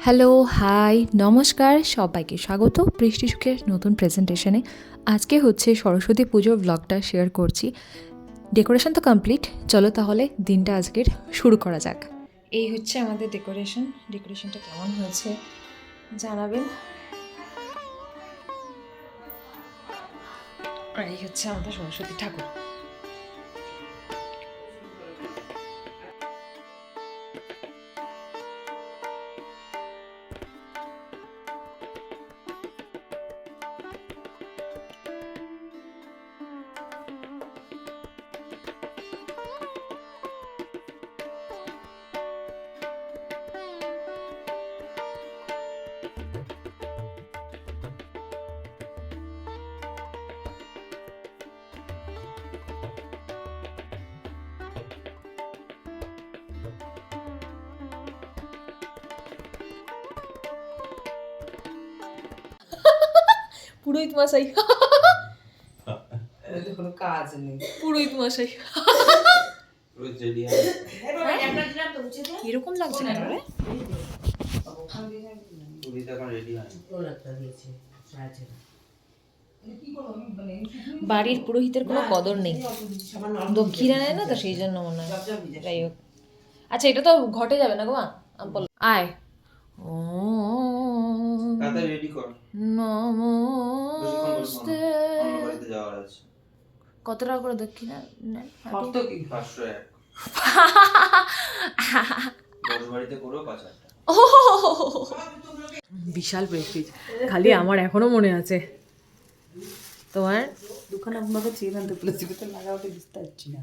Hello, high, নমস্কার, সবাইকে স্বাগত বৃষ্টি সুখের নতুন প্রেজেন্টেশনে। আজকে হচ্ছে সরস্বতী পুজোর ব্লগটা শেয়ার করছি। ডেকোরেশন তো কমপ্লিট, চলো তাহলে দিনটা আজকের শুরু করা যাক। এই হচ্ছে আমাদের ডেকোরেশনটা কেমন হয়েছে জানাবেন। আর এই হচ্ছে আমাদের সরস্বতী ঠাকুর। পুরোহিত মশাই, কোনো কাজ নেই। পুরোহিত মশাই কিরকম লাগছে না রে? বাড়ির পুরোহিতের কোনো কদর নেই, দক্ষিণা নেয় না তো সেই জন্য মনে হয়। যাই হোক, আচ্ছা এটা তো ঘটে যাবে না গো মা। আয় ও রেডি কর, নমস্তে। অন্য বাড়িতে যাওয়ার আছে। কত টাকা করে দক্ষিণা নেন? কত কি 501 বড় বাড়িতে করেও 5,000 টাকা। বিশাল প্রেস্টিজ, খালি আমার এখনো মনে আছে। তোমার দোকান আপনাকে চেয়ে আনতে বলেছি, তো লাগাওতে বুঝতে পারছি না।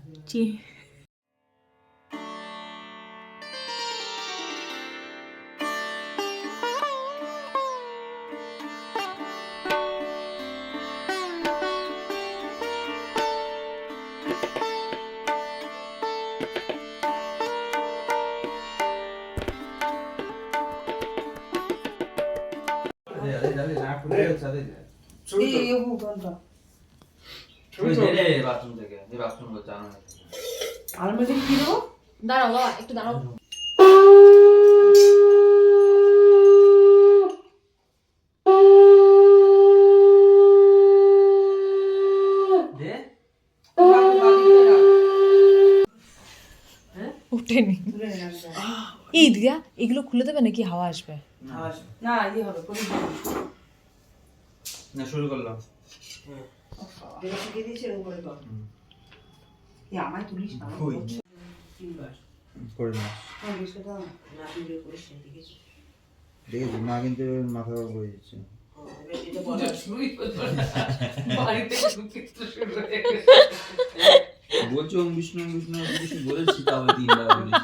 আলমারি কি দেবো? দাঁড়াও বাবা, একটু দাঁড়াও। উঠেনি। এই দিদা, এগুলো খুলে দেবে নাকি হাওয়া আসবে? না ইয়ে হবে করে না, শুরু করলাম। আমায় তুলিস না করে না দেখেছি মা কিন্তু মাথা গরম করে দিচ্ছে। বলছো ওম বিষ্ণু বিষ্ণু কিছু বলেছি, তাহলে 3 বার বলিস।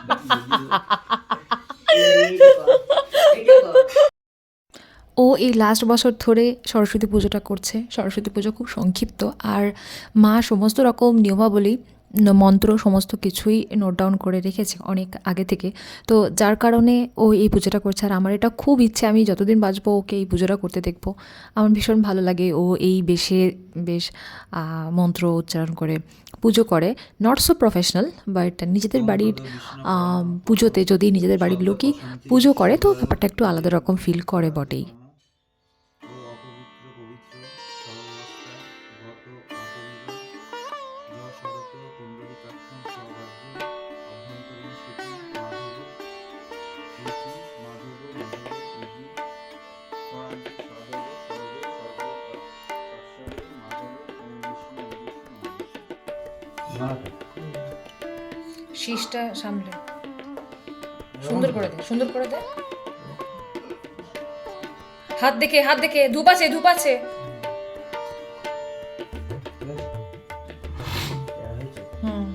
ও এই লাস্ট বছর ধরে সরস্বতী পুজোটা করছে। সরস্বতী পুজো খুব সংক্ষিপ্ত, আর মা সমস্ত রকম নিয়মাবলী, মন্ত্র সমস্ত কিছুই নোট ডাউন করে রেখেছে অনেক আগে থেকে। তো যার কারণে ও এই পুজোটা করছে, আর আমার এটা খুব ইচ্ছে আমি যতদিন বাঁচবো ওকে এই পুজোটা করতে দেখবো। আমার ভীষণ ভালো লাগে ও এই বেশ মন্ত্র উচ্চারণ করে পুজো করে। নট সো প্রফেশনাল, বাট নিজেদের বাড়ির পুজোতে যদি নিজেদের বাড়িগুলো কি পুজো করে, তো ব্যাপারটা একটু আলাদা রকম ফিল করে বটেই। শীষটা সামলে সুন্দর করে দে, সুন্দর করে দে। হাত দেখে ধূপ আছে। হুম,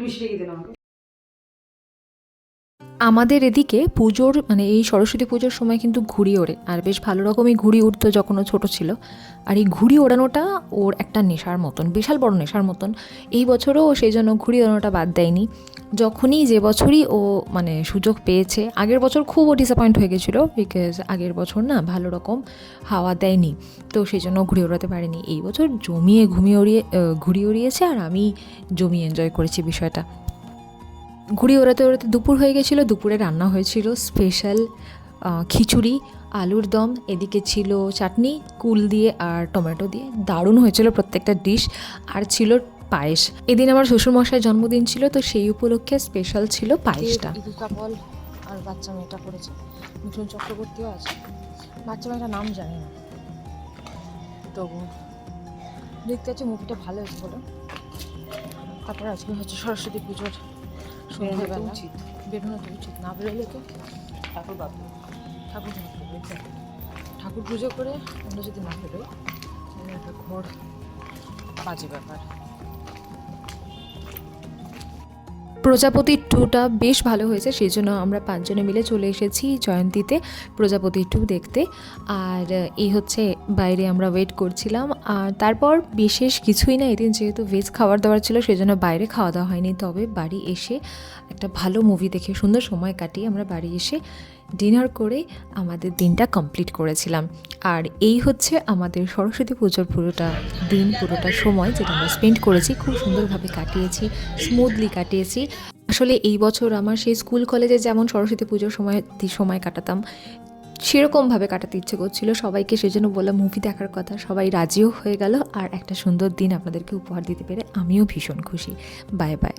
মিষ্টি দিন আমাকে। আমাদের এদিকে পুজোর মানে এই সরস্বতী পুজোর সময় কিন্তু ঘুড়ি ওড়ে, আর বেশ ভালো রকমই ঘুড়ি উড়তো যখন ও ছোটো ছিল। আর এই ঘুড়ি ওড়ানোটা ওর একটা নেশার মতন, বিশাল বড় নেশার মতন। এই বছরও ও সেই জন্য ঘুড়ি ওড়ানোটা বাদ দেয়নি। যখনই যে বছরই ও মানে সুযোগ পেয়েছে, আগের বছর খুব ও ডিসঅ্যাপয়েন্ট হয়ে গেছিলো, বিকজ আগের বছর না ভালো রকম হাওয়া দেয়নি, তো সেই জন্য ঘুড়ি ওড়াতে পারিনি। এই বছর জমিয়ে ঘুড়ি উড়িয়েছে, আর আমি জমিয়ে এনজয় করেছি বিষয়টা। ঘুড়ি ওড়াতে ওড়াতে দুপুর হয়ে গেছিলো। দুপুরে রান্না হয়েছিল স্পেশাল খিচুড়ি, আলুর দম, এদিকে ছিল চাটনি কুল দিয়ে আর টমেটো দিয়ে, দারুণ হয়েছিল প্রত্যেকটা ডিশ। আর ছিল পায়েস। এদিন আমার শ্বশুরমশাইয়ের জন্মদিন ছিল, তো সেই উপলক্ষে স্পেশাল ছিল পায়েসটা। কাপল আর বাচ্চা মেয়েটা করেছে, মিঠুন চক্রবর্তীও আছে, বাচ্চা মেয়েটার নাম জানি না, তো দেখতে হচ্ছে মুভিটা ভালো হয়েছে বলো। তারপরে আজকে হচ্ছে সরস্বতী পুজোর সন্ধ্যাবেলা, উচিত বেরোনো তো উচিত, না বেরোলে তো ঠাকুর বাবা ঠাকুর ঠাকুর পুজো করে আমরা যদি না বেরোই তাহলে একটা ঘোর বাজে ব্যাপার। প্রজাপতি 2টা বেশ ভালো হয়েছে, সেই জন্য আমরা 5 জনে মিলে চলে এসেছি জয়ন্তীতে প্রজাপতি 2 দেখতে। আর এই হচ্ছে বাইরে আমরা ওয়েট করছিলাম। আর তারপর বিশেষ কিছুই না, এদিন যেহেতু ভেজ খাবার দাবার ছিল সেই জন্য বাইরে খাওয়া দাওয়া হয়নি, তবে বাড়ি এসে একটা ভালো মুভি দেখে সুন্দর সময় কাটিয়ে আমরা বাড়ি এসে ডিনার করে আমাদের দিনটা কমপ্লিট করেছিলাম। আর এই হচ্ছে আমাদের সরস্বতী পুজোর পুরোটা দিন, পুরোটা সময় যেটা আমরা স্পেন্ড করেছি, খুব সুন্দরভাবে কাটিয়েছি, স্মুথলি কাটিয়েছি। আসলে এই বছর আমার সেই স্কুল কলেজে যেমন সরস্বতী পুজোর সময় কাটাতাম, সেরকমভাবে কাটাতে ইচ্ছে করছিল। সবাইকে সেজন্য বললাম মুভি দেখার কথা, সবাই রাজিও হয়ে গেল, আর একটা সুন্দর দিন আপনাদেরকে উপহার দিতে পেরে আমিও ভীষণ খুশি। Bye bye.